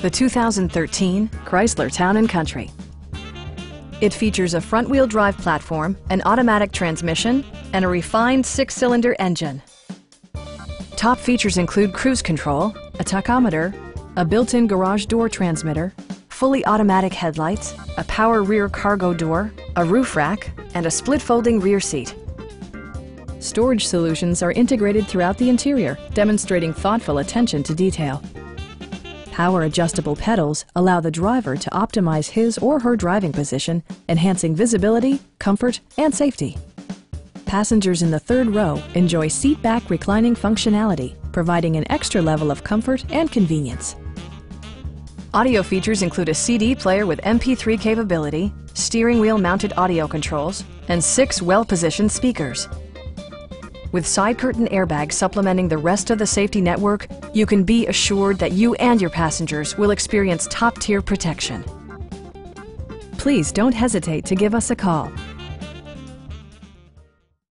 the 2013 Chrysler Town & Country. It features a front-wheel drive platform, an automatic transmission, and a refined 6-cylinder engine. Top features include cruise control, a tachometer, a built-in garage door transmitter, fully automatic headlights, a power rear cargo door, a roof rack, and a split-folding rear seat. Storage solutions are integrated throughout the interior, demonstrating thoughtful attention to detail. Power adjustable pedals allow the driver to optimize his or her driving position, enhancing visibility, comfort, and safety. Passengers in the third row enjoy seat-back reclining functionality, providing an extra level of comfort and convenience. Audio features include a CD player with MP3 capability, steering wheel mounted audio controls, and 6 well-positioned speakers. With side curtain airbags supplementing the rest of the safety network, you can be assured that you and your passengers will experience top-tier protection. Please don't hesitate to give us a call.